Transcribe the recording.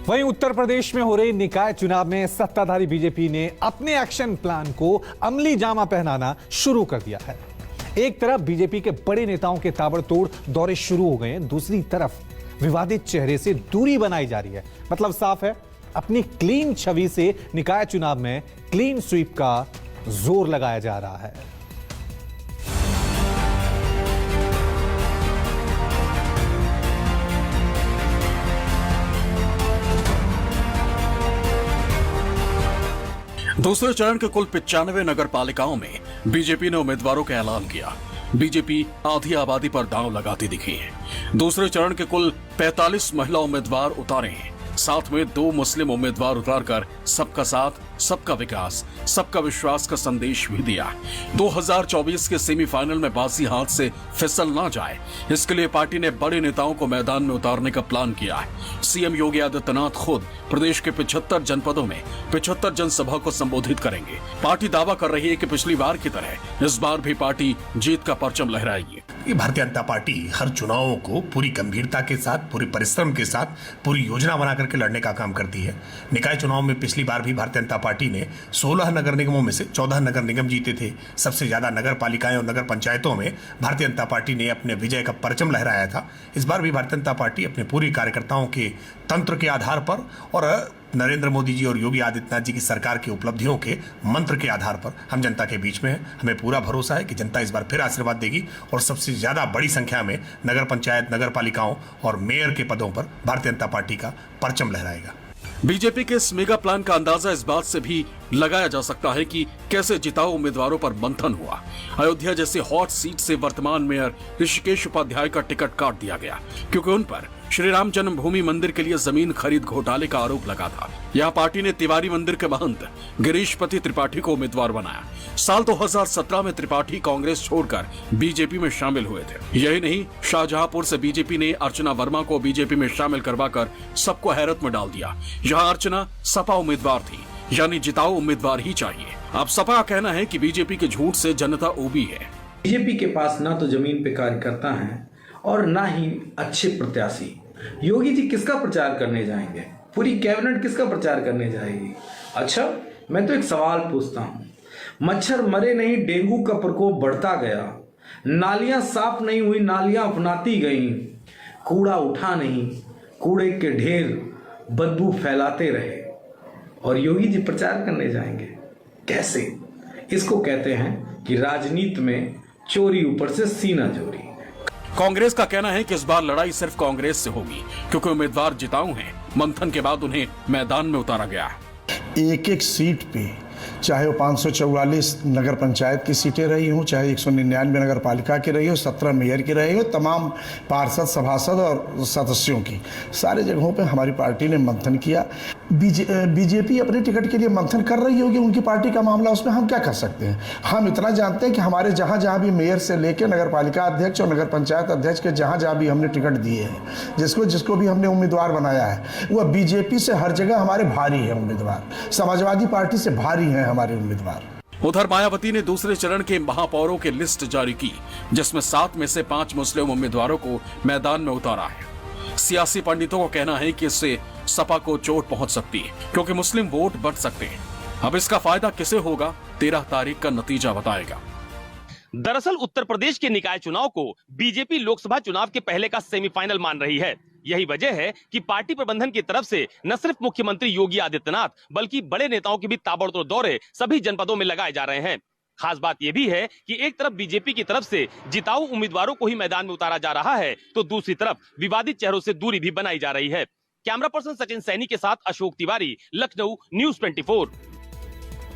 वहीं उत्तर प्रदेश में हो रही निकाय चुनाव में सत्ताधारी बीजेपी ने अपने एक्शन प्लान को अमली जामा पहनाना शुरू कर दिया है। एक तरफ बीजेपी के बड़े नेताओं के ताबड़तोड़ दौरे शुरू हो गए हैं, दूसरी तरफ विवादित चेहरे से दूरी बनाई जा रही है। मतलब साफ है, अपनी क्लीन छवि से निकाय चुनाव में क्लीन स्वीप का जोर लगाया जा रहा है। दूसरे चरण के कुल 95 नगर पालिकाओं में बीजेपी ने उम्मीदवारों का ऐलान किया। बीजेपी आधी आबादी पर दांव लगाती दिखी है। दूसरे चरण के कुल 45 महिला उम्मीदवार उतारे हैं, साथ में 2 मुस्लिम उम्मीदवार उतारकर सबका साथ, सबका विकास, सबका विश्वास का संदेश भी दिया। 2024 के सेमीफाइनल में बाजी हाथ से फिसल ना जाए, इसके लिए पार्टी ने बड़े नेताओं को मैदान में उतारने का प्लान किया है। सीएम योगी आदित्यनाथ खुद प्रदेश के 75 जनपदों में 75 जनसभा को संबोधित करेंगे। पार्टी दावा कर रही है कि पिछली बार की तरह इस बार भी पार्टी जीत का परचम लहराएगी। भारतीय जनता पार्टी हर चुनावों को पूरी गंभीरता के साथ, पूरी परिश्रम के साथ, पूरी योजना बना करके लड़ने का काम करती है। निकाय चुनाव में पिछली बार भी भारतीय जनता पार्टी ने 16 नगर निगमों में से 14 नगर निगम जीते थे। सबसे ज्यादा नगर पालिकाएं और नगर पंचायतों में भारतीय जनता पार्टी ने अपने विजय का परचम लहराया था। इस बार भी भारतीय जनता पार्टी अपने पूरी कार्यकर्ताओं के तंत्र के आधार पर और नरेंद्र मोदी जी और योगी आदित्यनाथ जी की सरकार की उपलब्धियों के मंत्र के आधार पर हम जनता के बीच में हैं। हमें पूरा भरोसा है कि जनता इस बार फिर आशीर्वाद देगी और सबसे ज्यादा बड़ी संख्या में नगर पंचायत, नगर पालिकाओं और मेयर के पदों पर भारतीय जनता पार्टी का परचम लहराएगा। बीजेपी के इस मेगा प्लान का अंदाजा इस बात से भी लगाया जा सकता है कि कैसे जिताऊ उम्मीदवारों पर मंथन हुआ। अयोध्या जैसे हॉट सीट से वर्तमान मेयर ऋषिकेश उपाध्याय का टिकट काट दिया गया, क्योंकि उन पर श्री राम जन्मभूमि मंदिर के लिए जमीन खरीद घोटाले का आरोप लगा था। यहाँ पार्टी ने तिवारी मंदिर के महंत गिरीशपति त्रिपाठी को उम्मीदवार बनाया। साल 2017 में त्रिपाठी कांग्रेस छोड़कर बीजेपी में शामिल हुए थे। यही नहीं, शाहजहांपुर से बीजेपी ने अर्चना वर्मा को बीजेपी में शामिल करवाकर सबको हैरत में डाल दिया। यहाँ अर्चना सपा उम्मीदवार थी, यानी जिताऊ उम्मीदवार ही चाहिए। अब सपा का कहना है कि बीजेपी के झूठ से जनता ऊबी है। बीजेपी के पास ना तो जमीन पे कार्यकर्ता हैं और ना ही अच्छे प्रत्याशी। योगी जी किसका प्रचार करने जाएंगे? पूरी कैबिनेट किसका प्रचार करने जाएगी? अच्छा, मैं तो एक सवाल पूछता हूं, मच्छर मरे नहीं, डेंगू का प्रकोप बढ़ता गया, नालियां साफ नहीं हुई, नालियां अपनाती गईं, कूड़ा उठा नहीं, कूड़े के ढेर बदबू फैलाते रहे, और योगी जी प्रचार करने जाएंगे? कैसे? इसको कहते हैं कि राजनीति में चोरी ऊपर से सीना चोरी। कांग्रेस का कहना है कि इस बार लड़ाई सिर्फ कांग्रेस से होगी, क्योंकि उम्मीदवार जिताऊ हैं। मंथन के बाद उन्हें मैदान में उतारा गया है। एक एक सीट पे, चाहे वो 544 नगर पंचायत की सीटें रही हों, चाहे 199 नगर पालिका की रही हो, 17 मेयर की रही हो, तमाम पार्षद, सभासद और सदस्यों की, सारे जगहों पे हमारी पार्टी ने मंथन किया। बीजेपी अपने टिकट के लिए मंथन कर रही होगी, उनकी पार्टी का मामला, उसमें हम क्या कर सकते हैं? हम इतना जानते हैं कि हमारे जहाँ जहाँ भी मेयर से लेकर नगर पालिका अध्यक्ष और नगर पंचायत अध्यक्ष के जहाँ जहाँ भी हमने टिकट दिए हैं, जिसको भी हमने उम्मीदवार बनाया है, वह बीजेपी से हर जगह हमारे भारी है उम्मीदवार, समाजवादी पार्टी से भारी हैं हमारे उम्मीदवार। उधर मायावती ने दूसरे चरण के महापौरों की लिस्ट जारी की, जिसमें 7 में से 5 मुस्लिम उम्मीदवारों को मैदान में उतारा है। सियासी पंडितों का कहना है कि इससे सपा को चोट पहुंच सकती है, क्योंकि मुस्लिम वोट बढ़ सकते हैं। अब इसका फायदा किसे होगा, 13 तारीख का नतीजा बताएगा। दरअसल उत्तर प्रदेश के निकाय चुनाव को बीजेपी लोकसभा चुनाव के पहले का सेमीफाइनल मान रही है। यही वजह है कि पार्टी प्रबंधन की तरफ से न सिर्फ मुख्यमंत्री योगी आदित्यनाथ बल्कि बड़े नेताओं के भी ताबड़तोड़ दौरे सभी जनपदों में लगाए जा रहे हैं। खास बात यह भी है कि एक तरफ बीजेपी की तरफ से जिताऊ उम्मीदवारों को ही मैदान में उतारा जा रहा है, तो दूसरी तरफ विवादित चेहरों से दूरी भी बनाई जा रही है। कैमरा पर्सन सचिन सैनी के साथ अशोक तिवारी, लखनऊ, न्यूज़ 24।